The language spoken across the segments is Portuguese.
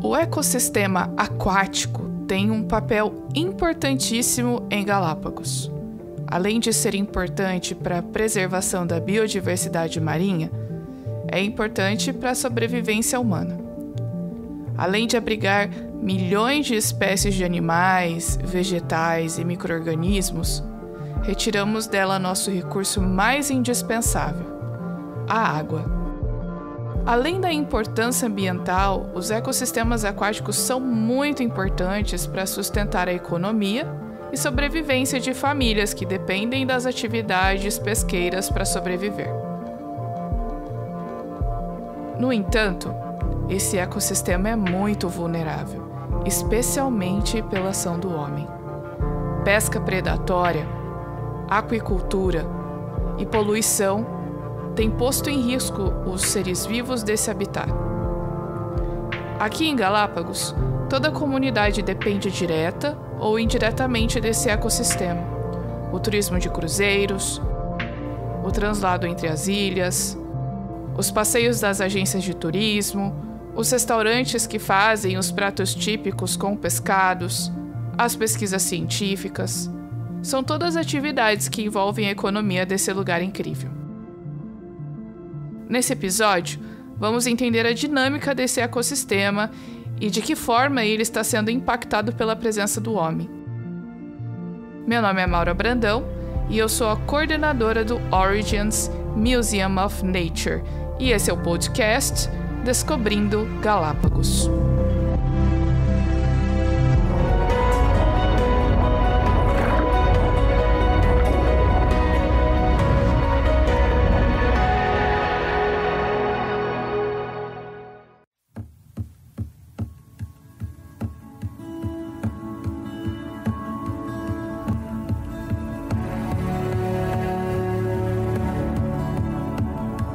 O ecossistema aquático tem um papel importantíssimo em Galápagos. Além de ser importante para a preservação da biodiversidade marinha, é importante para a sobrevivência humana. Além de abrigar milhões de espécies de animais, vegetais e micro-organismos, retiramos dela nosso recurso mais indispensável, a água. Além da importância ambiental, os ecossistemas aquáticos são muito importantes para sustentar a economia e sobrevivência de famílias que dependem das atividades pesqueiras para sobreviver. No entanto, esse ecossistema é muito vulnerável, especialmente pela ação do homem. Pesca predatória, aquicultura e poluição têm posto em risco os seres vivos desse habitat. Aqui em Galápagos, toda a comunidade depende direta ou indiretamente desse ecossistema. O turismo de cruzeiros, o translado entre as ilhas, os passeios das agências de turismo, os restaurantes que fazem os pratos típicos com pescados, as pesquisas científicas. São todas atividades que envolvem a economia desse lugar incrível. Nesse episódio, vamos entender a dinâmica desse ecossistema e de que forma ele está sendo impactado pela presença do homem. Meu nome é Maura Brandão e eu sou a coordenadora do Origins Museum of Nature e esse é o podcast Descobrindo Galápagos.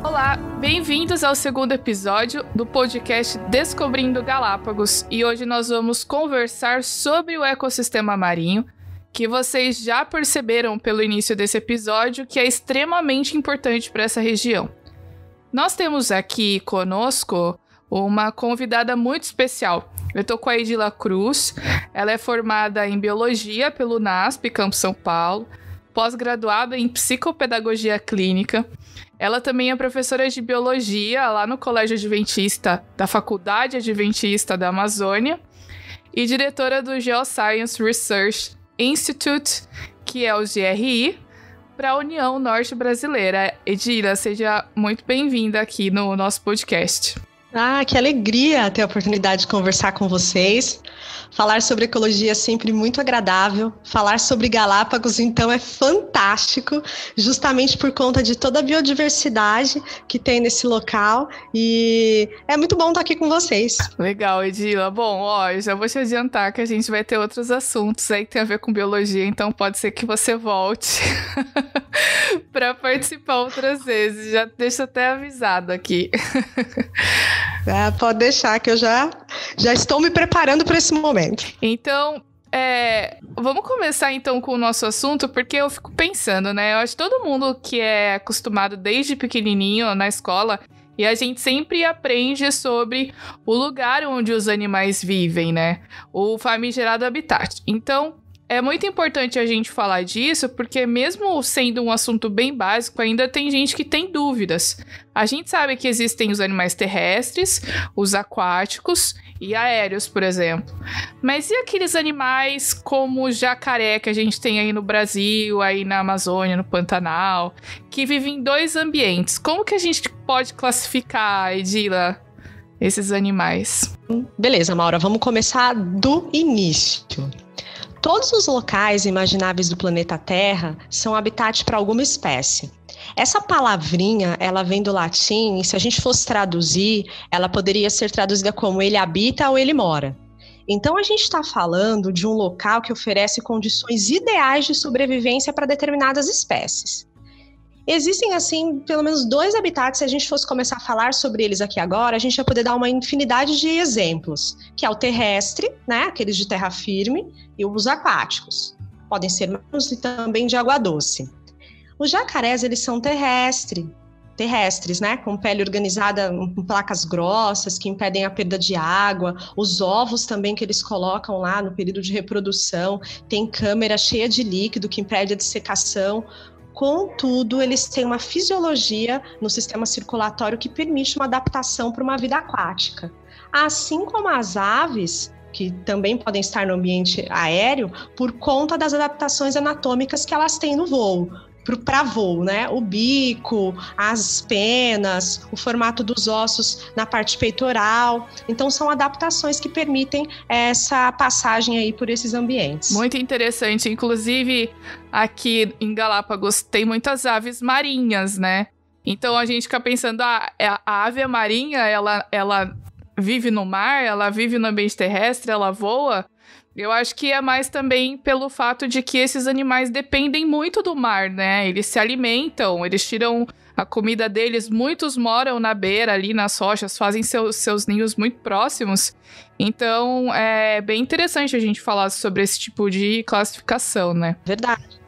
Olá, bem-vindos ao segundo episódio do podcast Descobrindo Galápagos e hoje nós vamos conversar sobre o ecossistema marinho, que vocês já perceberam pelo início desse episódio que é extremamente importante para essa região. Nós temos aqui conosco uma convidada muito especial. Eu estou com a Edila Cruz, ela é formada em Biologia pelo UNASP, Campo São Paulo, pós-graduada em Psicopedagogia Clínica. Ela também é professora de Biologia lá no Colégio Adventista da Faculdade Adventista da Amazônia e diretora do Geoscience Research Institute, que é o GRI, para a União Norte Brasileira. Edila, seja muito bem-vinda aqui no nosso podcast. Que alegria ter a oportunidade de conversar com vocês. Falar sobre ecologia é sempre muito agradável. Falar sobre Galápagos, então, é fantástico, justamente por conta de toda a biodiversidade que tem nesse local. E é muito bom estar aqui com vocês. Legal, Edila. Bom, eu já vou te adiantar que a gente vai ter outros assuntos aí que tem a ver com biologia, então pode ser que você volte para participar outras vezes. Já deixo até avisado aqui. Pode deixar que eu já estou me preparando para esse momento. Então, vamos começar então com o nosso assunto, porque eu fico pensando, né? Eu acho que todo mundo que é acostumado desde pequenininho na escola, e a gente sempre aprende sobre o lugar onde os animais vivem, né? O famigerado habitat. Então, é muito importante a gente falar disso, porque mesmo sendo um assunto bem básico, ainda tem gente que tem dúvidas. A gente sabe que existem os animais terrestres, os aquáticos e aéreos, por exemplo. Mas e aqueles animais como o jacaré que a gente tem aí no Brasil, aí na Amazônia, no Pantanal, que vivem em dois ambientes? Como que a gente pode classificar, Edila, esses animais? Beleza, Maura, vamos começar do início. Todos os locais imagináveis do planeta Terra são habitat para alguma espécie. Essa palavrinha, ela vem do latim, e se a gente fosse traduzir, ela poderia ser traduzida como ele habita ou ele mora. Então, a gente está falando de um local que oferece condições ideais de sobrevivência para determinadas espécies. Existem, assim, pelo menos 2 habitats. Se a gente fosse começar a falar sobre eles aqui agora, a gente vai poder dar uma infinidade de exemplos, que é o terrestre, né, aqueles de terra firme, e os aquáticos. Podem ser marinhos e também de água doce. Os jacarés, eles são terrestres, terrestres, né, com pele organizada em placas grossas que impedem a perda de água, os ovos também que eles colocam lá no período de reprodução, tem câmera cheia de líquido que impede a dessecação. Contudo, eles têm uma fisiologia no sistema circulatório que permite uma adaptação para uma vida aquática. Assim como as aves, que também podem estar no ambiente aéreo, por conta das adaptações anatômicas que elas têm no voo. Para voo, né? O bico, as penas, o formato dos ossos na parte peitoral. Então, são adaptações que permitem essa passagem aí por esses ambientes. Muito interessante. Inclusive, aqui em Galápagos tem muitas aves marinhas, né? Então, a gente fica pensando, a ave marinha, ela vive no mar, ela vive no ambiente terrestre, ela voa. Eu acho que é mais também pelo fato de que esses animais dependem muito do mar, né? Eles se alimentam, eles tiram a comida deles, muitos moram na beira, ali nas rochas, fazem seus ninhos muito próximos. Então, é bem interessante a gente falar sobre esse tipo de classificação, né? Verdade.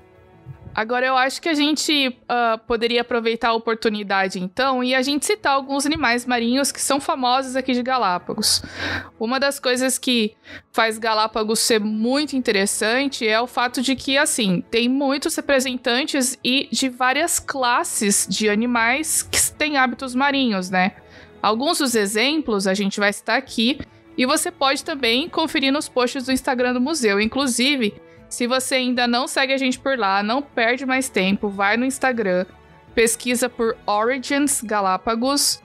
Agora, eu acho que a gente poderia aproveitar a oportunidade, então, e a gente citar alguns animais marinhos que são famosos aqui de Galápagos. Uma das coisas que faz Galápagos ser muito interessante é o fato de que, assim, tem muitos representantes e de várias classes de animais que têm hábitos marinhos, né? Alguns dos exemplos a gente vai citar aqui, e você pode também conferir nos posts do Instagram do museu. Inclusive, se você ainda não segue a gente por lá, não perde mais tempo, vai no Instagram, pesquisa por Origins Galápagos,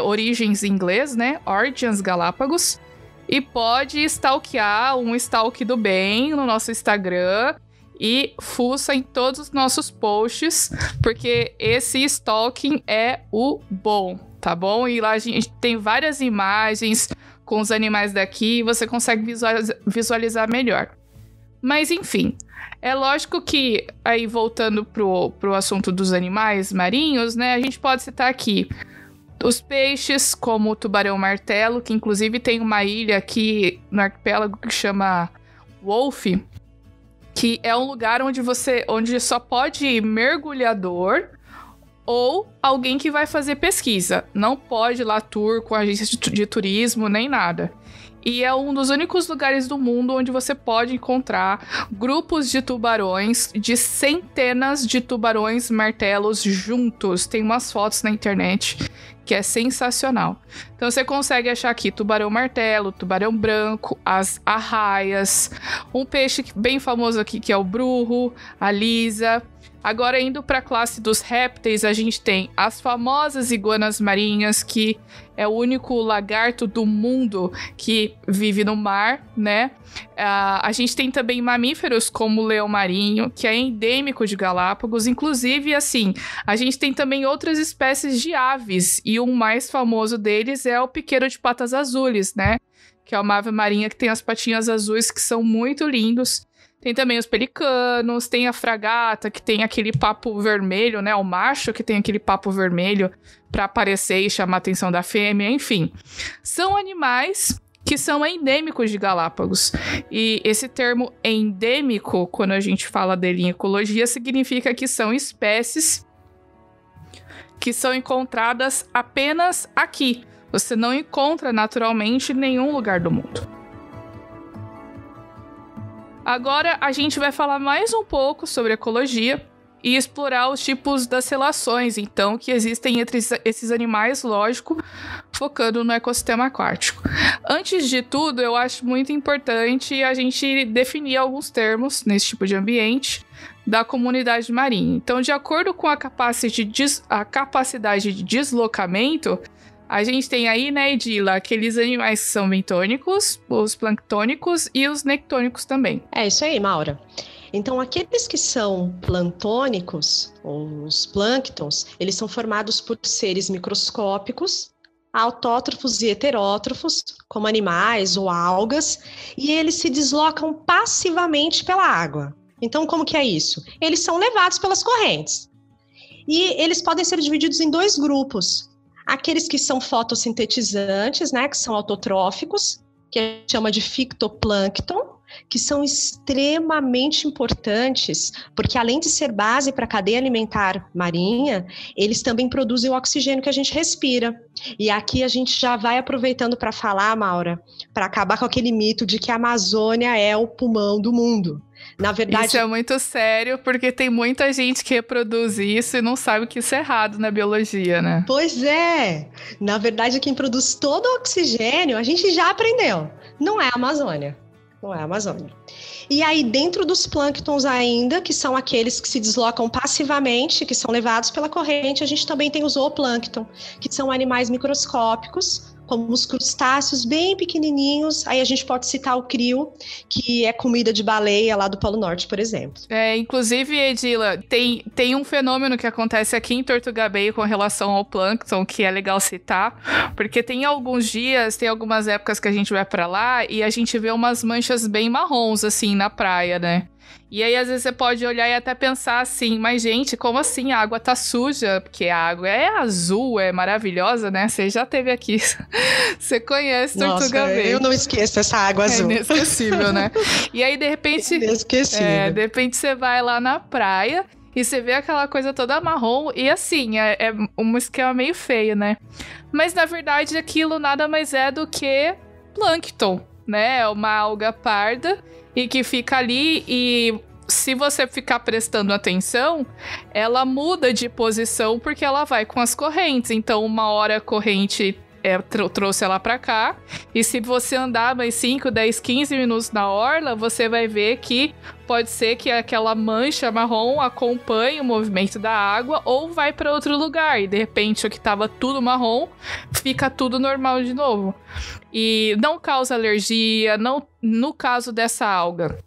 origens em inglês, né? Origins Galápagos, e pode stalkear um stalk do bem no nosso Instagram e fuça em todos os nossos posts, porque esse stalking é o bom, tá bom? E lá a gente tem várias imagens com os animais daqui e você consegue visualizar melhor. Mas, enfim, é lógico que, aí voltando pro assunto dos animais marinhos, né, a gente pode citar aqui os peixes, como o tubarão-martelo, que inclusive tem uma ilha aqui no arquipélago que chama Wolf, que é um lugar onde só pode ir mergulhador ou alguém que vai fazer pesquisa. Não pode ir lá tour com agência de turismo, nem nada. E é um dos únicos lugares do mundo onde você pode encontrar grupos de tubarões, de centenas de tubarões martelos juntos. Tem umas fotos na internet que é sensacional. Então você consegue achar aqui tubarão martelo, tubarão branco, as arraias, um peixe bem famoso aqui que é o brurro, a lisa. Agora, indo para a classe dos répteis, a gente tem as famosas iguanas marinhas, que é o único lagarto do mundo que vive no mar, né? A gente tem também mamíferos como o leão marinho, que é endêmico de Galápagos. Inclusive, assim, a gente tem também outras espécies de aves, e o mais famoso deles é o piqueiro de patas azuis, né? Que é uma ave marinha que tem as patinhas azuis, que são muito lindos. Tem também os pelicanos, tem a fragata, que tem aquele papo vermelho, né? O macho que tem aquele papo vermelho para aparecer e chamar a atenção da fêmea, enfim. São animais que são endêmicos de Galápagos. E esse termo endêmico, quando a gente fala dele em ecologia, significa que são espécies que são encontradas apenas aqui. Você não encontra naturalmente em nenhum lugar do mundo. Agora a gente vai falar mais um pouco sobre ecologia e explorar os tipos das relações, então, que existem entre esses animais, lógico, focando no ecossistema aquático. Antes de tudo, eu acho muito importante a gente definir alguns termos nesse tipo de ambiente da comunidade marinha. Então, de acordo com a capacidade de deslocamento, a gente tem aí, né, Edila, aqueles animais que são bentônicos, os planctônicos e os nectônicos também. É isso aí, Maura. Então, aqueles que são plantônicos, ou os plânctons, eles são formados por seres microscópicos, autótrofos e heterótrofos, como animais ou algas, e eles se deslocam passivamente pela água. Então, como que é isso? Eles são levados pelas correntes. E eles podem ser divididos em dois grupos. Aqueles que são fotossintetizantes, né, que são autotróficos, que a gente chama de fitoplâncton, que são extremamente importantes, porque além de ser base para a cadeia alimentar marinha, eles também produzem o oxigênio que a gente respira. E aqui a gente já vai aproveitando para falar, Maura, para acabar com aquele mito de que a Amazônia é o pulmão do mundo. Na verdade, isso é muito sério, porque tem muita gente que reproduz isso e não sabe que isso é errado na biologia, né? Pois é. Na verdade, quem produz todo o oxigênio, a gente já aprendeu. Não é a Amazônia. Não é a Amazônia. E aí, dentro dos plânctons ainda, que são aqueles que se deslocam passivamente, que são levados pela corrente, a gente também tem o zooplâncton, que são animais microscópicos, como os crustáceos bem pequenininhos. Aí a gente pode citar o crio, que é comida de baleia lá do Polo Norte, por exemplo. Inclusive, Edila, tem um fenômeno que acontece aqui em Tortuga Bay com relação ao plâncton, que é legal citar, porque tem alguns dias, tem algumas épocas que a gente vai pra lá e a gente vê umas manchas bem marrons, assim, na praia, né? E aí, às vezes, você pode olhar e até pensar assim, mas, gente, como assim? A água tá suja? Porque a água é azul, é maravilhosa, né? Você já esteve aqui. Você conhece Tortuga Bay. Eu não esqueço essa água azul. É inesquecível, né? E aí, de repente... Inesquecível. De repente, você vai lá na praia e você vê aquela coisa toda marrom. E assim, é um esquema meio feio, né? Mas, na verdade, aquilo nada mais é do que plâncton, né? É uma alga parda e que fica ali e se você ficar prestando atenção, ela muda de posição porque ela vai com as correntes. Então, uma hora a corrente trouxe ela pra cá, e se você andar mais 5, 10, 15 minutos na orla, você vai ver que pode ser que aquela mancha marrom acompanhe o movimento da água ou vai para outro lugar, e de repente o que tava tudo marrom fica tudo normal de novo. E não causa alergia, não, no caso dessa alga,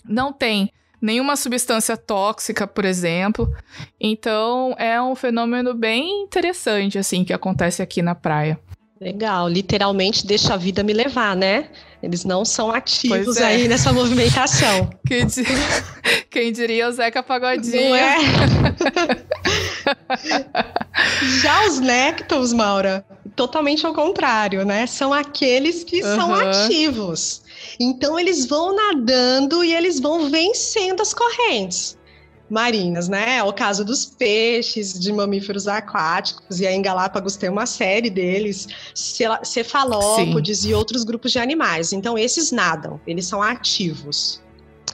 não tem nenhuma substância tóxica, por exemplo. Então, é um fenômeno bem interessante, assim, que acontece aqui na praia. Legal, literalmente deixa a vida me levar, né? Eles não são ativos aí nessa movimentação. Quem diria o Zeca Pagodinho. Não é? Já os néctons, Maura, totalmente ao contrário, né? São aqueles que são ativos. Então, eles vão nadando e eles vão vencendo as correntes marinhas, né? É o caso dos peixes, de mamíferos aquáticos, e aí em Galápagos tem uma série deles, cefalópodes e outros grupos de animais. Então, esses nadam, eles são ativos.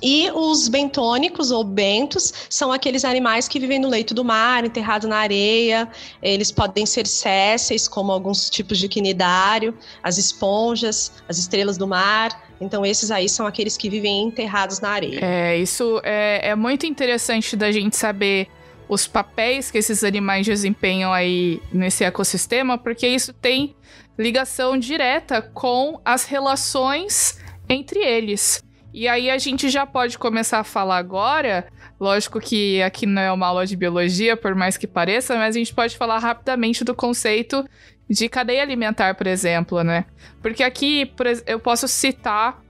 E os bentônicos ou bentos são aqueles animais que vivem no leito do mar, enterrados na areia. Eles podem ser sésseis, como alguns tipos de quinidário, as esponjas, as estrelas do mar. Então, esses aí são aqueles que vivem enterrados na areia. Isso é muito interessante da gente saber os papéis que esses animais desempenham aí nesse ecossistema, porque isso tem ligação direta com as relações entre eles. E aí a gente já pode começar a falar agora, lógico que aqui não é uma aula de biologia, por mais que pareça, mas a gente pode falar rapidamente do conceito de cadeia alimentar, por exemplo, né? Porque aqui eu posso citar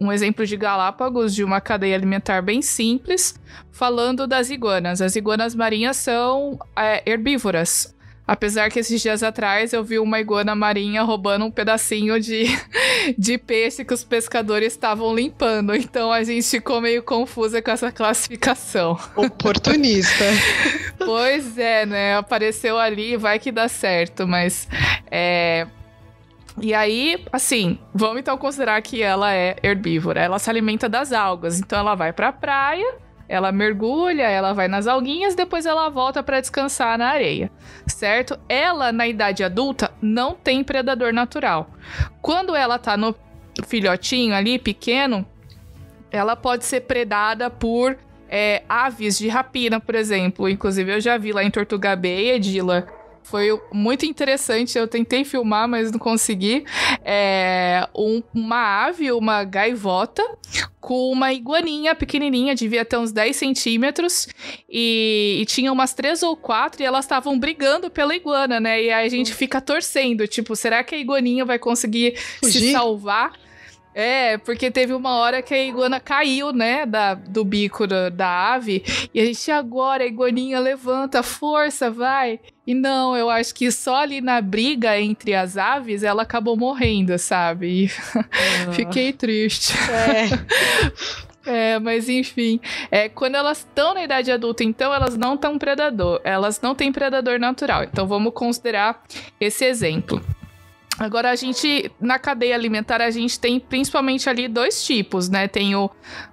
um exemplo de Galápagos, de uma cadeia alimentar bem simples, falando das iguanas. As iguanas marinhas são herbívoras. Apesar que esses dias atrás eu vi uma iguana marinha roubando um pedacinho de peixe que os pescadores estavam limpando. Então a gente ficou meio confusa com essa classificação. Oportunista. Pois é, né? Apareceu ali, vai que dá certo, mas... E aí, assim, vamos então considerar que ela é herbívora. Ela se alimenta das algas, então ela vai pra praia... Ela mergulha, ela vai nas alguinhas, depois ela volta para descansar na areia, certo? Ela, na idade adulta, não tem predador natural. Quando ela tá no filhotinho ali, pequeno, ela pode ser predada por aves de rapina, por exemplo. Inclusive, eu já vi lá em Tortuga Bay, Edila. Foi muito interessante, eu tentei filmar, mas não consegui. Uma ave, uma gaivota, com uma iguaninha pequenininha, devia ter uns 10 centímetros, e tinha umas 3 ou 4, e elas estavam brigando pela iguana, né? E aí a gente fica torcendo, tipo, será que a iguaninha vai conseguir se salvar? Porque teve uma hora que a iguana caiu, né, do bico da ave, e a gente agora, a iguaninha levanta, força, vai. E não, eu acho que só ali na briga entre as aves, ela acabou morrendo, sabe? E fiquei triste. Mas enfim, quando elas estão na idade adulta, então elas não elas não têm predador natural. Então vamos considerar esse exemplo. Agora, na cadeia alimentar, a gente tem principalmente ali 2 tipos, né? Tem o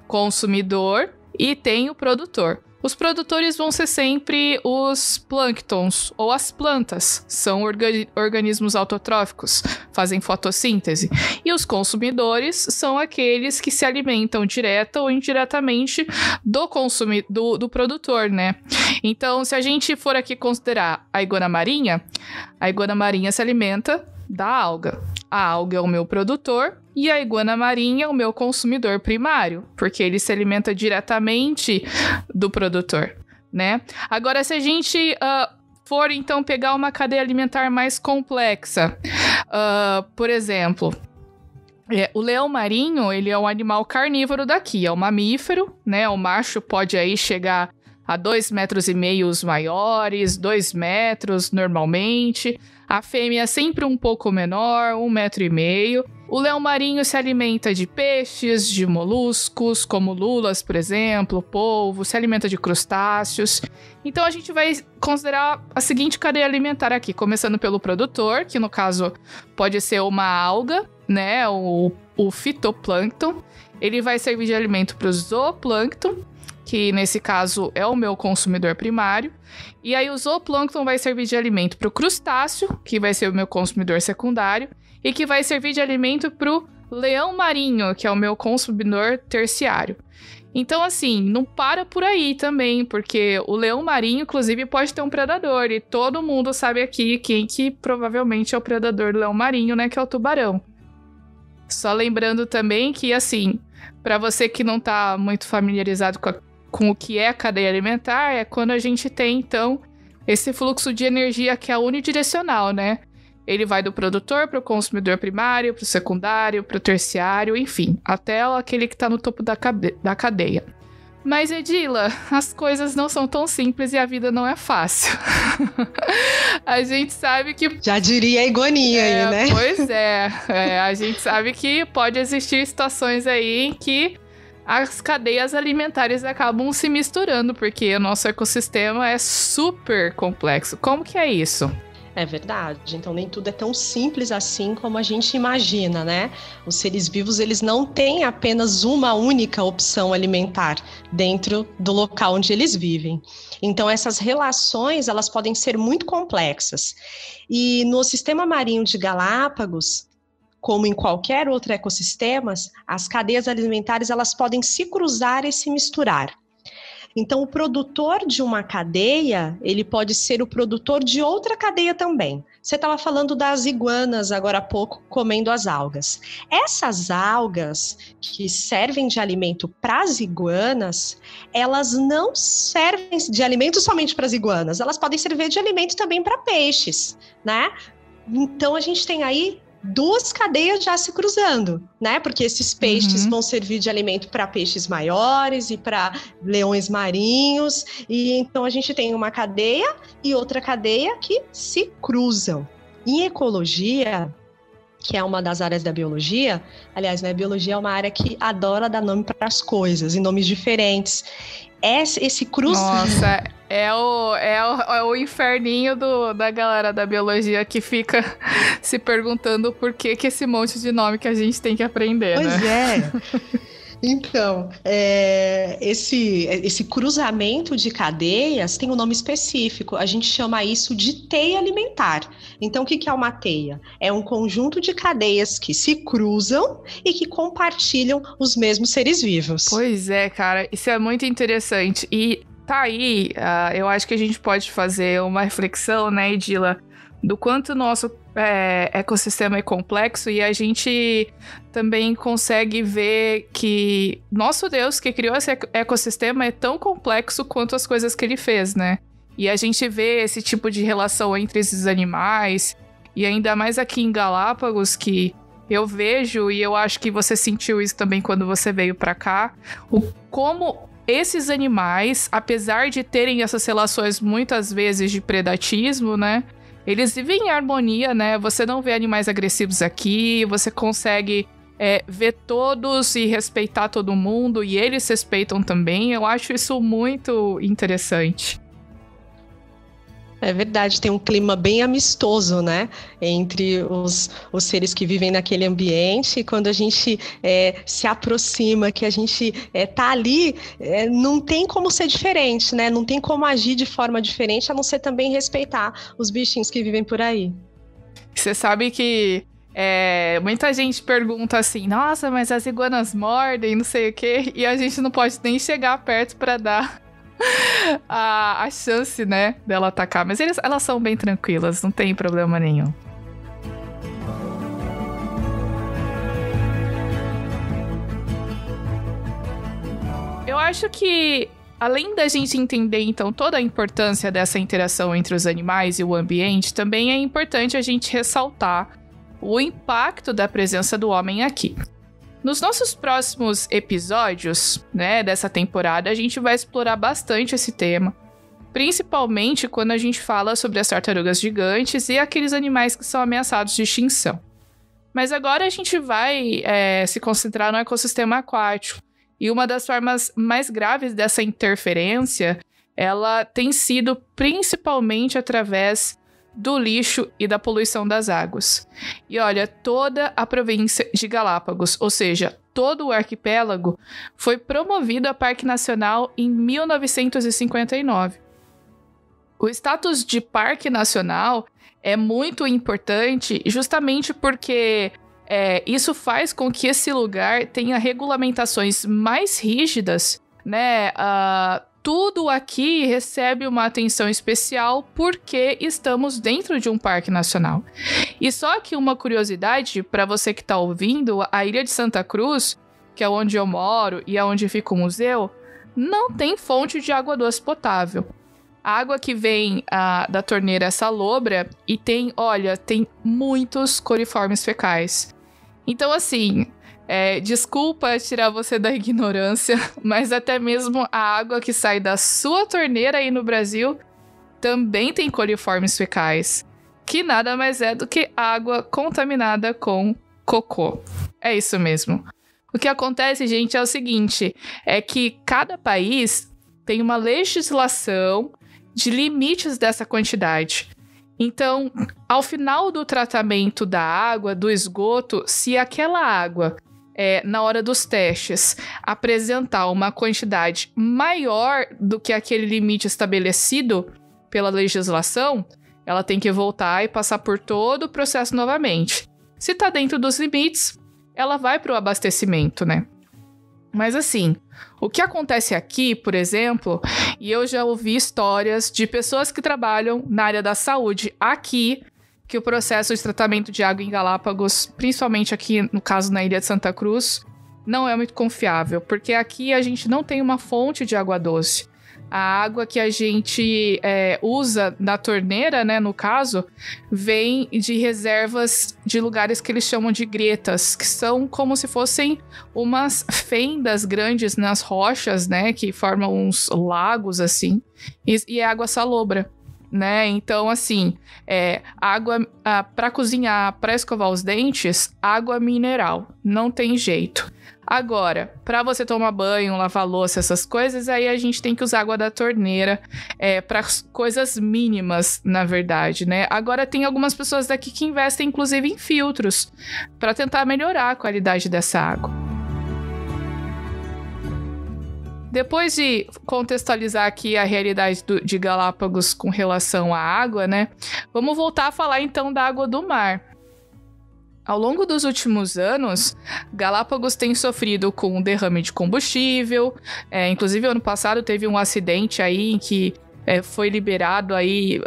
consumidor e tem o produtor. Os produtores vão ser sempre os plânctons ou as plantas. São organismos autotróficos, fazem fotossíntese. E os consumidores são aqueles que se alimentam direta ou indiretamente do produtor, né? Então, se a gente for aqui considerar a iguana marinha se alimenta da alga. A alga é o meu produtor e a iguana marinha é o meu consumidor primário, porque ele se alimenta diretamente do produtor, né? Agora, se a gente for, então, pegar uma cadeia alimentar mais complexa, por exemplo, o leão marinho, ele é um animal carnívoro daqui, é um mamífero, né? O macho pode aí chegar a 2,5 metros maiores, 2 metros normalmente. A fêmea é sempre um pouco menor, 1,5 metro. O leão marinho se alimenta de peixes, de moluscos, como lulas, por exemplo, polvo, se alimenta de crustáceos. Então a gente vai considerar a seguinte cadeia alimentar aqui, começando pelo produtor, que no caso pode ser uma alga, né, o fitoplâncton. Ele vai servir de alimento para o zooplâncton, que nesse caso é o meu consumidor primário. E aí o zooplâncton vai servir de alimento para o crustáceo, que vai ser o meu consumidor secundário, e que vai servir de alimento para o leão marinho, que é o meu consumidor terciário. Então, assim, não para por aí também, porque o leão marinho, inclusive, pode ter um predador, e todo mundo sabe aqui quem que provavelmente é o predador do leão marinho, né, que é o tubarão. Só lembrando também que, assim, para você que não tá muito familiarizado com o que é a cadeia alimentar, é quando a gente tem, então, esse fluxo de energia que é unidirecional, né? Ele vai do produtor para o consumidor primário, para o secundário, para o terciário, enfim, até aquele que está no topo da cadeia. Mas, Edila, as coisas não são tão simples e a vida não é fácil. A gente sabe que... Já diria a iguaninha aí, né? Pois é. A gente sabe que pode existir situações aí em que as cadeias alimentares acabam se misturando, porque o nosso ecossistema é super complexo. Como que é isso? É verdade, então nem tudo é tão simples assim como a gente imagina, né? Os seres vivos, eles não têm apenas uma única opção alimentar dentro do local onde eles vivem. Então essas relações, elas podem ser muito complexas. E no sistema marinho de Galápagos, como em qualquer outro ecossistema, as cadeias alimentares, elas podem se cruzar e se misturar. Então, o produtor de uma cadeia, ele pode ser o produtor de outra cadeia também. Você estava falando das iguanas agora há pouco comendo as algas. Essas algas que servem de alimento para as iguanas, elas não servem de alimento somente para as iguanas, elas podem servir de alimento também para peixes, né? Então, a gente tem aí 2 cadeias já se cruzando, né? Porque esses peixes vão servir de alimento para peixes maiores e para leões marinhos. E então a gente tem uma cadeia e outra cadeia que se cruzam. Em ecologia, que é uma das áreas da biologia, aliás, né, biologia é uma área que adora dar nome para as coisas, em nomes diferentes. Esse cruzamento... Nossa, é o inferninho da galera da biologia que fica se perguntando por que esse monte de nome que a gente tem que aprender, pois né? Pois é. Então, esse cruzamento de cadeias tem um nome específico, a gente chama isso de teia alimentar. Então, o que é uma teia? É um conjunto de cadeias que se cruzam e que compartilham os mesmos seres vivos. Pois é, cara, isso é muito interessante. E tá aí, eu acho que a gente pode fazer uma reflexão, né, Edila, do quanto o nosso ecossistema é complexo, e a gente também consegue ver que nosso Deus que criou esse ecossistema é tão complexo quanto as coisas que ele fez, né? E a gente vê esse tipo de relação entre esses animais, e ainda mais aqui em Galápagos, que eu vejo, e eu acho que você sentiu isso também quando você veio para cá, como esses animais, apesar de terem essas relações muitas vezes de predatismo, né? Eles vivem em harmonia, né? Você não vê animais agressivos aqui, você consegue ver todos e respeitar todo mundo, e eles respeitam também. Eu acho isso muito interessante. É verdade, tem um clima bem amistoso, né, entre os seres que vivem naquele ambiente, e quando a gente se aproxima, que a gente tá ali, não tem como ser diferente, né, não tem como agir de forma diferente, a não ser também respeitar os bichinhos que vivem por aí. Você sabe que muita gente pergunta assim, nossa, mas as iguanas mordem, não sei o quê, e a gente não pode nem chegar perto para dar a chance, né, dela atacar. Mas elas são bem tranquilas, não tem problema nenhum. Eu acho que, além da gente entender, então, toda a importância dessa interação entre os animais e o ambiente, também é importante a gente ressaltar o impacto da presença do homem aqui. Nos nossos próximos episódios, né, dessa temporada, a gente vai explorar bastante esse tema, principalmente quando a gente fala sobre as tartarugas gigantes e aqueles animais que são ameaçados de extinção. Mas agora a gente vai se concentrar no ecossistema aquático, e uma das formas mais graves dessa interferência, ela tem sido principalmente através do lixo e da poluição das águas. E olha, toda a província de Galápagos, ou seja, todo o arquipélago, foi promovido a Parque Nacional em 1959. O status de Parque Nacional é muito importante justamente porque isso faz com que esse lugar tenha regulamentações mais rígidas, né? Tudo aqui recebe uma atenção especial porque estamos dentro de um parque nacional. E só que uma curiosidade para você que está ouvindo, a Ilha de Santa Cruz, que é onde eu moro e é onde fica o museu, não tem fonte de água doce potável. A água que vem da torneira é salobra e tem muitos coliformes fecais. Então, assim, desculpa tirar você da ignorância, mas até mesmo a água que sai da sua torneira aí no Brasil também tem coliformes fecais, que nada mais é do que água contaminada com cocô. É isso mesmo. O que acontece, gente, é o seguinte, é que cada país tem uma legislação de limites dessa quantidade. Então, ao final do tratamento da água, do esgoto, se aquela água, na hora dos testes, apresentar uma quantidade maior do que aquele limite estabelecido pela legislação, ela tem que voltar e passar por todo o processo novamente. Se está dentro dos limites, ela vai para o abastecimento, né? Mas assim, o que acontece aqui, por exemplo, e eu já ouvi histórias de pessoas que trabalham na área da saúde aqui, que o processo de tratamento de água em Galápagos, principalmente aqui no caso na Ilha de Santa Cruz, não é muito confiável, porque aqui a gente não tem uma fonte de água doce. A água que a gente usa na torneira, né, no caso, vem de reservas de lugares que eles chamam de gretas, que são como se fossem umas fendas grandes nas rochas, né, que formam uns lagos, assim, e é água salobra, né? Então, assim, água para cozinhar, para escovar os dentes, água mineral, não tem jeito. Agora, para você tomar banho, lavar louça, essas coisas, aí a gente tem que usar água da torneira para coisas mínimas, na verdade, né? Agora, tem algumas pessoas daqui que investem, inclusive, em filtros para tentar melhorar a qualidade dessa água. Depois de contextualizar aqui a realidade de Galápagos com relação à água, né? Vamos voltar a falar, então, da água do mar. Ao longo dos últimos anos, Galápagos tem sofrido com um derrame de combustível. Inclusive, ano passado teve um acidente aí em que foi liberado aí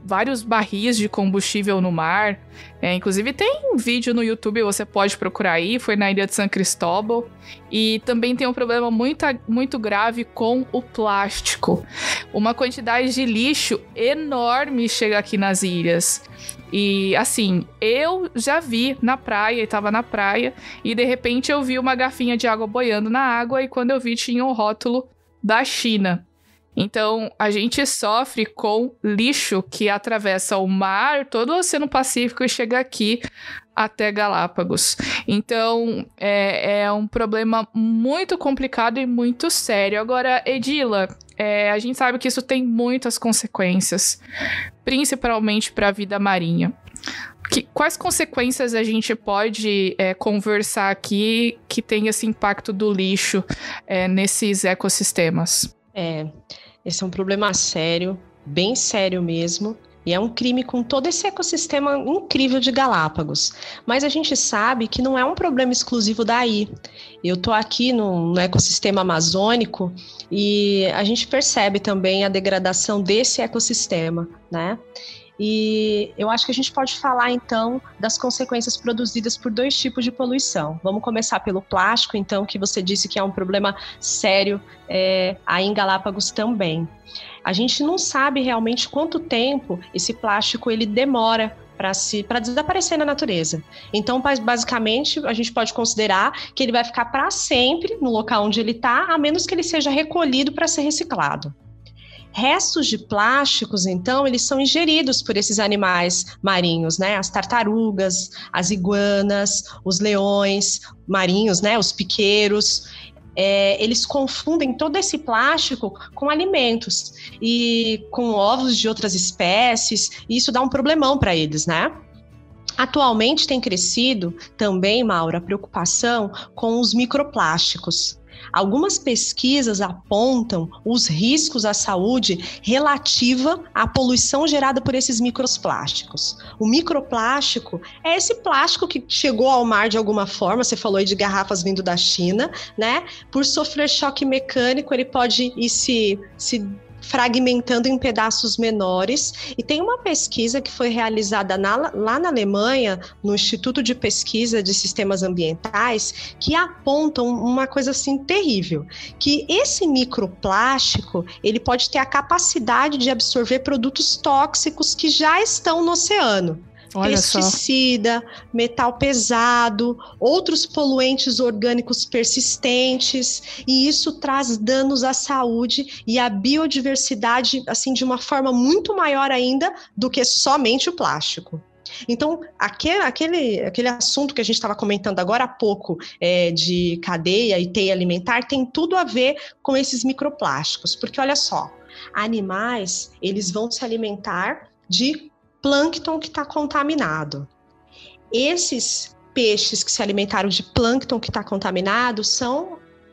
vários barris de combustível no mar. Inclusive tem um vídeo no YouTube, você pode procurar aí, foi na ilha de San Cristóbal. E também tem um problema muito grave com o plástico. Uma quantidade de lixo enorme chega aqui nas ilhas. E assim, eu já vi na praia, e tava na praia, e de repente eu vi uma garrafinha de água boiando na água, e quando eu vi tinha um rótulo da China. Então, a gente sofre com lixo que atravessa o mar, todo o Oceano Pacífico e chega aqui até Galápagos. Então, é um problema muito complicado e muito sério. Agora, Edila, a gente sabe que isso tem muitas consequências, principalmente para a vida marinha. Quais consequências a gente pode conversar aqui que tem esse impacto do lixo nesses ecossistemas? Esse é um problema sério, bem sério mesmo, e é um crime com todo esse ecossistema incrível de Galápagos. Mas a gente sabe que não é um problema exclusivo daí. Eu estou aqui no ecossistema amazônico e a gente percebe também a degradação desse ecossistema, né? E eu acho que a gente pode falar, então, das consequências produzidas por 2 tipos de poluição. Vamos começar pelo plástico, então, que você disse que é um problema sério aí em Galápagos também. A gente não sabe realmente quanto tempo esse plástico ele demora para desaparecer na natureza. Então, basicamente, a gente pode considerar que ele vai ficar para sempre no local onde ele está, a menos que ele seja recolhido para ser reciclado. Restos de plásticos, então, eles são ingeridos por esses animais marinhos, né? As tartarugas, as iguanas, os leões marinhos, né? Os piqueiros. Eles confundem todo esse plástico com alimentos e com ovos de outras espécies, e isso dá um problemão para eles, né? Atualmente tem crescido também, Maura, a preocupação com os microplásticos. Algumas pesquisas apontam os riscos à saúde relativa à poluição gerada por esses microplásticos. O microplástico é esse plástico que chegou ao mar de alguma forma, você falou aí de garrafas vindo da China, né? Por sofrer choque mecânico, ele pode ir se fragmentando em pedaços menores. E tem uma pesquisa que foi realizada lá na Alemanha, no Instituto de Pesquisa de Sistemas Ambientais, que apontam uma coisa assim terrível, que esse microplástico, ele pode ter a capacidade de absorver produtos tóxicos que já estão no oceano. Olha pesticida, só. Metal pesado, outros poluentes orgânicos persistentes, e isso traz danos à saúde e à biodiversidade, assim, de uma forma muito maior ainda do que somente o plástico. Então, aquele assunto que a gente estava comentando agora há pouco, de cadeia e teia alimentar, tem tudo a ver com esses microplásticos, porque olha só, animais, eles vão se alimentar de plâncton que está contaminado. Esses peixes que se alimentaram de plâncton que está contaminado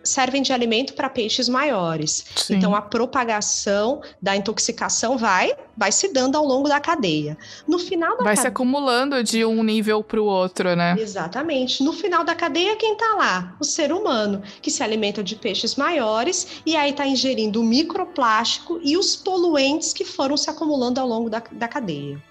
servem de alimento para peixes maiores. Sim. Então, a propagação da intoxicação vai se dando ao longo da cadeia. No final da vai se acumulando de um nível para o outro, né? Exatamente. No final da cadeia, quem está lá? O ser humano, que se alimenta de peixes maiores e aí está ingerindo o microplástico e os poluentes que foram se acumulando ao longo da cadeia.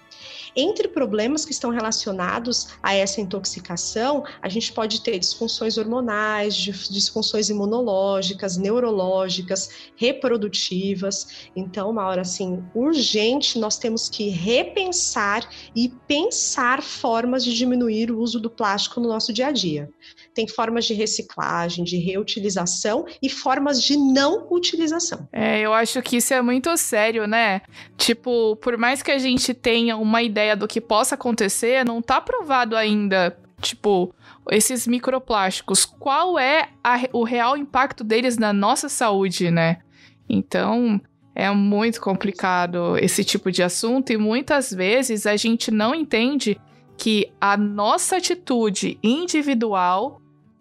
Entre problemas que estão relacionados a essa intoxicação, a gente pode ter disfunções hormonais, disfunções imunológicas, neurológicas, reprodutivas. Então, uma hora assim, urgente, nós temos que repensar e pensar formas de diminuir o uso do plástico no nosso dia a dia. Tem formas de reciclagem, de reutilização e formas de não utilização. Eu acho que isso é muito sério, né? Tipo, por mais que a gente tenha uma ideia do que possa acontecer, não tá provado ainda, tipo, esses microplásticos, qual é o real impacto deles na nossa saúde, né? Então, é muito complicado esse tipo de assunto e muitas vezes a gente não entende que a nossa atitude individual,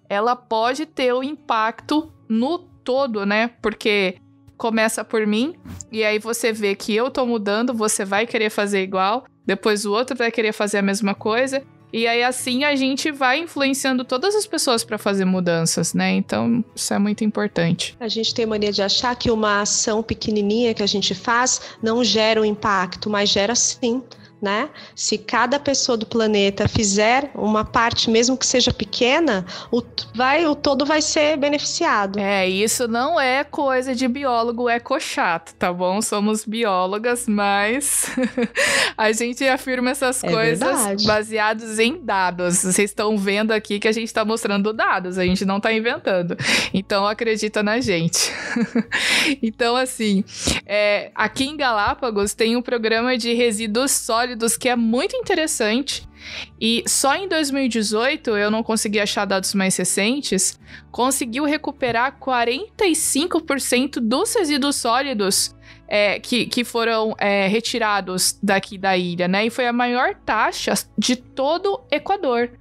ela pode ter um impacto no todo, né? Porque começa por mim, e aí você vê que eu tô mudando, você vai querer fazer igual, depois o outro vai querer fazer a mesma coisa, E aí, assim, a gente vai influenciando todas as pessoas para fazer mudanças, né? Então, isso é muito importante. A gente tem mania de achar que uma ação pequenininha que a gente faz não gera um impacto, mas gera sim, né? Se cada pessoa do planeta fizer uma parte, mesmo que seja pequena, o todo vai ser beneficiado. Isso não é coisa de biólogo ecochato, tá bom? Somos biólogas, mas a gente afirma essas coisas verdade. baseados em dados. Vocês estão vendo aqui que a gente tá mostrando dados, a gente não tá inventando. Então, acredita na gente. Então, assim, aqui em Galápagos tem um programa de resíduos sólidos que é muito interessante. E só em 2018, eu não consegui achar dados mais recentes, conseguiu recuperar 45% dos resíduos sólidos que foram retirados daqui da ilha, né? E foi a maior taxa de todo o Equador.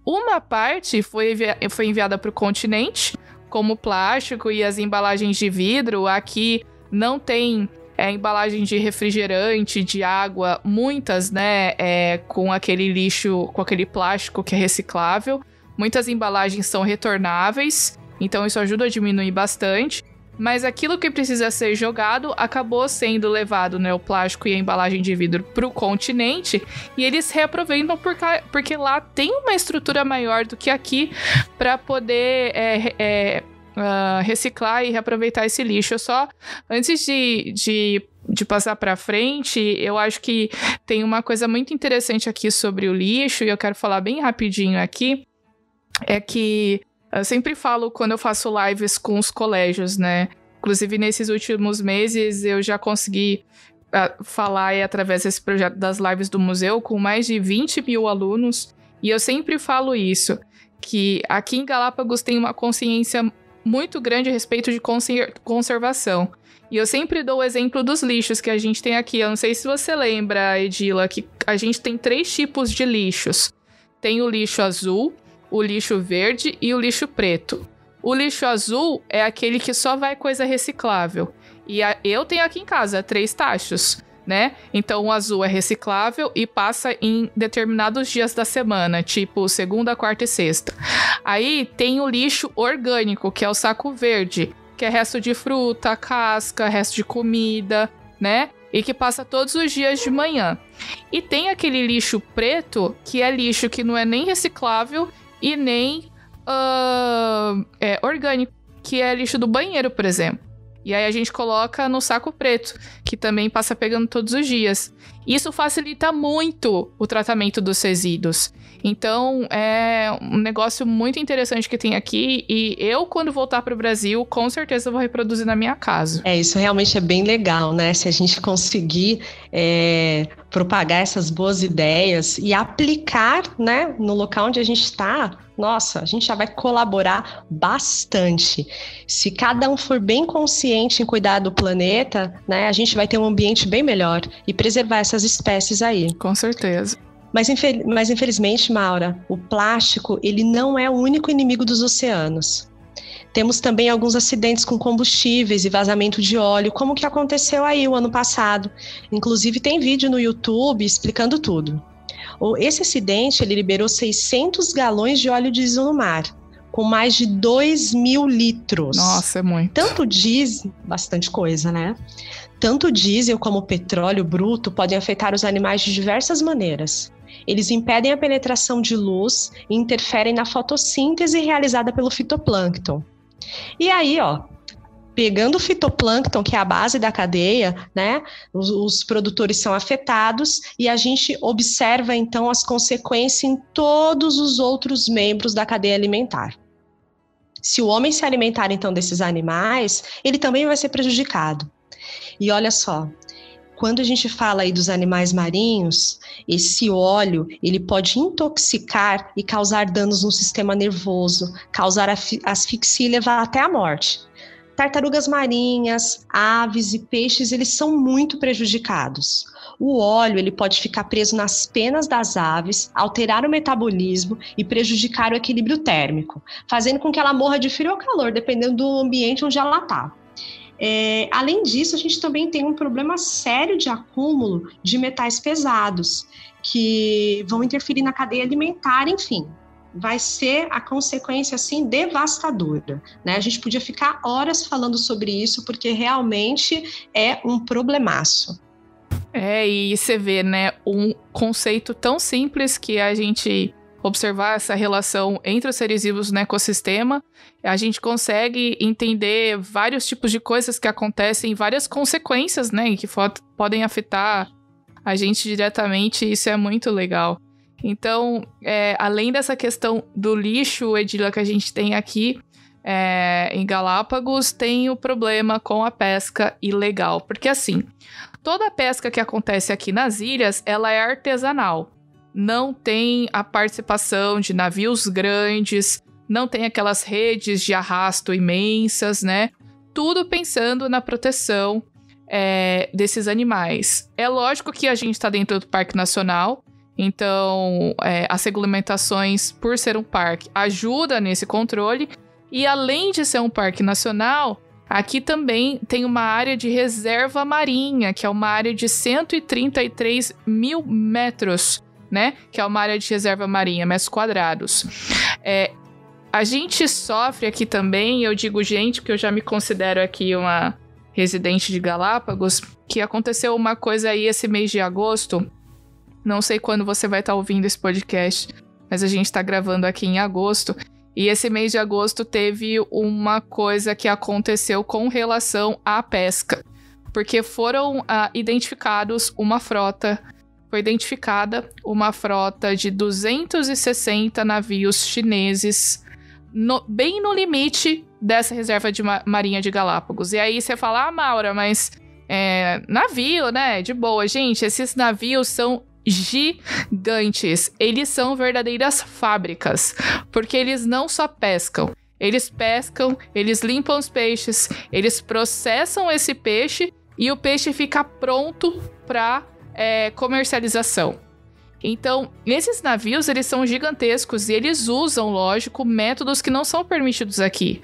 Uma parte foi enviada para o continente, como plástico e as embalagens de vidro. Aqui não tem embalagem de refrigerante, de água, muitas, né, com aquele lixo, com aquele plástico que é reciclável. Muitas embalagens são retornáveis, então isso ajuda a diminuir bastante. Mas aquilo que precisa ser jogado acabou sendo levado, né, o plástico e a embalagem de vidro para o continente, e eles reaproveitam porque lá tem uma estrutura maior do que aqui para poder reciclar e reaproveitar esse lixo. Antes de passar para frente, eu acho que tem uma coisa muito interessante aqui sobre o lixo, e eu quero falar bem rapidinho aqui, é que eu sempre falo quando eu faço lives com os colégios, né? Inclusive, nesses últimos meses, eu já consegui falar através desse projeto das lives do museu com mais de 20 mil alunos, e eu sempre falo isso, que aqui em Galápagos tem uma consciência muito grande a respeito de conservação. E eu sempre dou o exemplo dos lixos que a gente tem aqui. Eu não sei se você lembra, Edila, que a gente tem 3 tipos de lixos. Tem o lixo azul, o lixo verde e o lixo preto. O lixo azul é aquele que só vai coisa reciclável. E eu tenho aqui em casa 3 tachos, né? Então o azul é reciclável e passa em determinados dias da semana, tipo segunda, quarta e sexta. Aí tem o lixo orgânico, que é o saco verde, que é resto de fruta, casca, resto de comida, né? E que passa todos os dias de manhã. E tem aquele lixo preto, que é lixo que não é nem reciclável e nem orgânico, que é lixo do banheiro, por exemplo. E aí a gente coloca no saco preto, que também passa pegando todos os dias. Isso facilita muito o tratamento dos resíduos. Então, é um negócio muito interessante que tem aqui. E eu, quando voltar para o Brasil, com certeza vou reproduzir na minha casa. Isso realmente é bem legal, né? Se a gente conseguir propagar essas boas ideias e aplicar, né, no local onde a gente está, nossa, a gente já vai colaborar bastante. Se cada um for bem consciente em cuidar do planeta, né, a gente vai ter um ambiente bem melhor e preservar essas espécies aí. Com certeza. Mas infelizmente, Maura, o plástico, ele não é o único inimigo dos oceanos. Temos também alguns acidentes com combustíveis e vazamento de óleo, como que aconteceu aí o ano passado. Inclusive tem vídeo no YouTube explicando tudo. Esse acidente, ele liberou 600 galões de óleo diesel no mar, com mais de 2.000 litros. Nossa, é muito. Tanto diesel, bastante coisa, né? Tanto diesel como petróleo bruto podem afetar os animais de diversas maneiras. Eles impedem a penetração de luz e interferem na fotossíntese realizada pelo fitoplâncton. E aí, pegando o fitoplâncton, que é a base da cadeia, né, os produtores são afetados e a gente observa, então, as consequências em todos os outros membros da cadeia alimentar. Se o homem se alimentar, então, desses animais, ele também vai ser prejudicado. E olha só, quando a gente fala aí dos animais marinhos, esse óleo, ele pode intoxicar e causar danos no sistema nervoso, causar asfixia e levar até a morte. Tartarugas marinhas, aves e peixes, eles são muito prejudicados. O óleo, ele pode ficar preso nas penas das aves, alterar o metabolismo e prejudicar o equilíbrio térmico, fazendo com que ela morra de frio ou calor, dependendo do ambiente onde ela está. Além disso, a gente também tem um problema sério de acúmulo de metais pesados, que vão interferir na cadeia alimentar, enfim. Vai ser a consequência, assim, devastadora, né? A gente podia ficar horas falando sobre isso, porque realmente é um problemaço. E você vê, né, um conceito tão simples que a gente observar essa relação entre os seres vivos no ecossistema, a gente consegue entender vários tipos de coisas que acontecem, várias consequências, né, que podem afetar a gente diretamente, e isso é muito legal. Então, além dessa questão do lixo, Edila, que a gente tem aqui em Galápagos, tem o problema com a pesca ilegal, porque assim, toda a pesca que acontece aqui nas ilhas, ela é artesanal. Não tem a participação de navios grandes, não tem aquelas redes de arrasto imensas, né? Tudo pensando na proteção desses animais. É lógico que a gente está dentro do Parque Nacional, então as regulamentações, por ser um parque, ajudam nesse controle. E além de ser um parque nacional, aqui também tem uma área de reserva marinha, que é uma área de 133 mil metros, né? Que é uma área de reserva marinha, metros quadrados. A gente sofre aqui também, eu digo gente, porque eu já me considero aqui uma residente de Galápagos, que aconteceu uma coisa aí esse mês de agosto. Não sei quando você vai estar ouvindo esse podcast, mas a gente está gravando aqui em agosto. E esse mês de agosto teve uma coisa que aconteceu com relação à pesca. Porque foram identificados foi identificada uma frota de 260 navios chineses bem no limite dessa reserva marinha de Galápagos. E aí você fala, Maura, mas navio, né? De boa. Gente, esses navios são gigantes. Eles são verdadeiras fábricas, porque eles não só pescam, eles limpam os peixes, eles processam esse peixe e o peixe fica pronto para comercialização. Então, esses navios, eles são gigantescos e eles usam, lógico, métodos que não são permitidos aqui.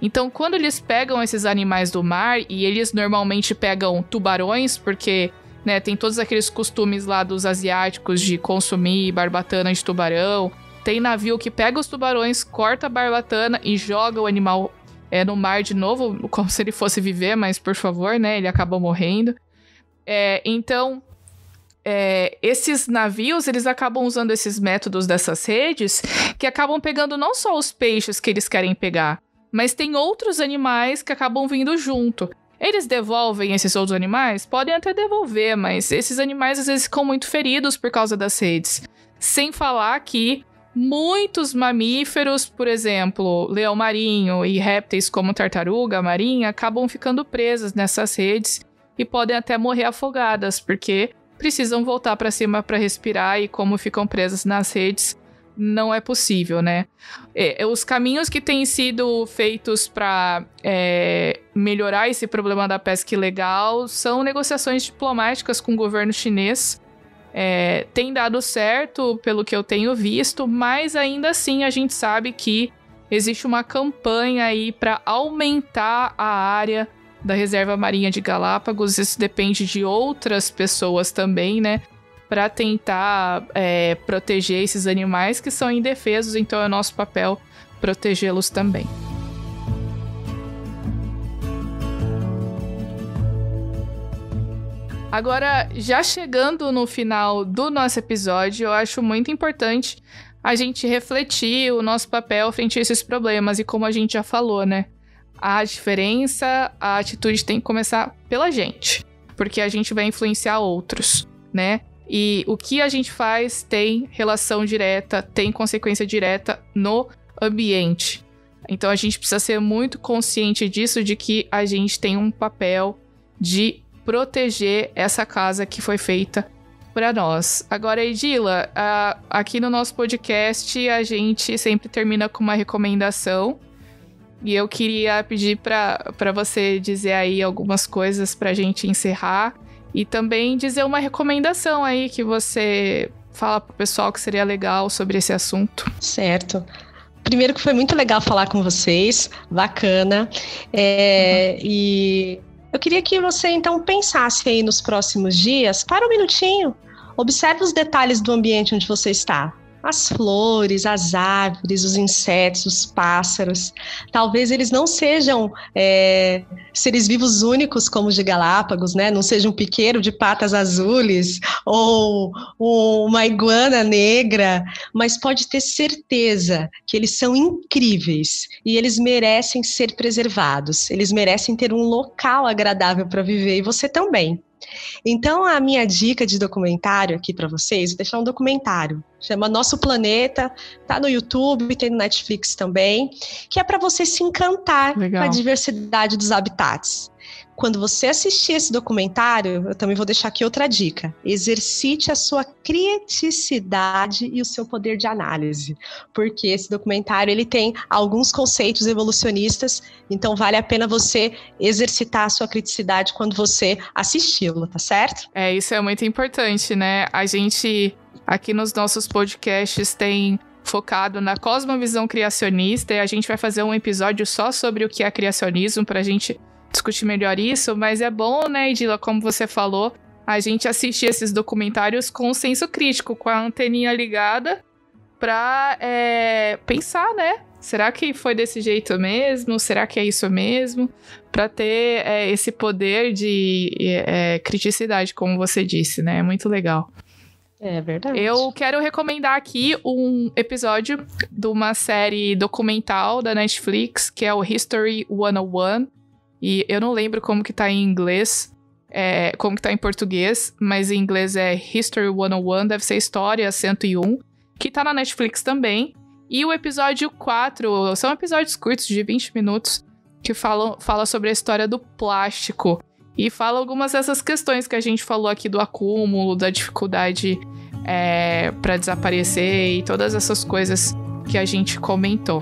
Então, quando eles pegam esses animais do mar, e eles normalmente pegam tubarões, porque, né, tem todos aqueles costumes lá dos asiáticos de consumir barbatana de tubarão. Tem navio que pega os tubarões, corta a barbatana e joga o animal no mar de novo, como se ele fosse viver, mas por favor, né, ele acaba morrendo. Então, esses navios, eles acabam usando esses métodos dessas redes, que acabam pegando não só os peixes que eles querem pegar, mas tem outros animais que acabam vindo junto. Eles devolvem esses outros animais? Podem até devolver, mas esses animais às vezes ficam muito feridos por causa das redes. Sem falar que muitos mamíferos, por exemplo, leão marinho e répteis como tartaruga marinha, acabam ficando presas nessas redes e podem até morrer afogadas, porque precisam voltar para cima para respirar, e como ficam presas nas redes, não é possível, né? Os caminhos que têm sido feitos para melhorar esse problema da pesca ilegal são negociações diplomáticas com o governo chinês. Tem dado certo, pelo que eu tenho visto, mas ainda assim a gente sabe que existe uma campanha aí para aumentar a área da Reserva Marinha de Galápagos. Isso depende de outras pessoas também, né? Para tentar proteger esses animais que são indefesos, então é nosso papel protegê-los também. Agora, já chegando no final do nosso episódio, eu acho muito importante a gente refletir o nosso papel frente a esses problemas, e como a gente já falou, né? A diferença, a atitude tem que começar pela gente, porque a gente vai influenciar outros, né? E o que a gente faz tem relação direta, tem consequência direta no ambiente. Então a gente precisa ser muito consciente disso, de que a gente tem um papel de proteger essa casa que foi feita para nós. Agora, Edila, aqui no nosso podcast a gente sempre termina com uma recomendação. E eu queria pedir para você dizer aí algumas coisas pra gente encerrar. E também dizer uma recomendação aí que você fala pro pessoal que seria legal sobre esse assunto. Certo. Primeiro que foi muito legal falar com vocês, bacana. E eu queria que você, então, pensasse aí nos próximos dias, para um minutinho, observe os detalhes do ambiente onde você está. As flores, as árvores, os insetos, os pássaros. Talvez eles não sejam seres vivos únicos como os de Galápagos, né? Não seja um piqueiro de patas azuis ou uma iguana negra, mas pode ter certeza que eles são incríveis e eles merecem ser preservados. Eles merecem ter um local agradável para viver e você também. Então, a minha dica de documentário aqui para vocês, vou deixar um documentário, chama Nosso Planeta, tá no YouTube, tem no Netflix também, que é para você se encantar com a diversidade dos habitats. Quando você assistir esse documentário, eu também vou deixar aqui outra dica. Exercite a sua criticidade e o seu poder de análise, porque esse documentário ele tem alguns conceitos evolucionistas, então vale a pena você exercitar a sua criticidade quando você assisti-lo, tá certo? Isso é muito importante, né? A gente, aqui nos nossos podcasts, tem focado na cosmovisão criacionista e a gente vai fazer um episódio só sobre o que é criacionismo pra gente discutir melhor isso, mas é bom, né, Edila, como você falou, a gente assistir esses documentários com senso crítico, com a anteninha ligada pra pensar, né? Será que foi desse jeito mesmo? Será que é isso mesmo? Pra ter esse poder de criticidade, como você disse, né? É muito legal. É verdade. Eu quero recomendar aqui um episódio de uma série documental da Netflix, que é o History 101. E eu não lembro como que tá em inglês, como que tá em português, mas em inglês é History 101, deve ser História 101, que tá na Netflix também. E o episódio 4, são episódios curtos de 20 minutos, que fala sobre a história do plástico. E fala algumas dessas questões que a gente falou aqui do acúmulo, da dificuldade para desaparecer e todas essas coisas que a gente comentou.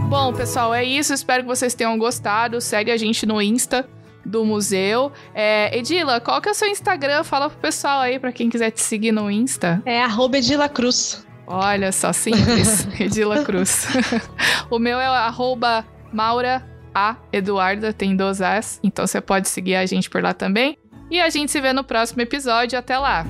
Bom, pessoal, é isso. Espero que vocês tenham gostado. Segue a gente no Insta do museu. Edila, qual que é o seu Instagram? Fala pro pessoal aí, pra quem quiser te seguir no Insta. É @EdilaCruz. Olha só, simples. Edila Cruz. O meu é @Maura A. Eduarda, tem 2 As. Então você pode seguir a gente por lá também. E a gente se vê no próximo episódio. Até lá!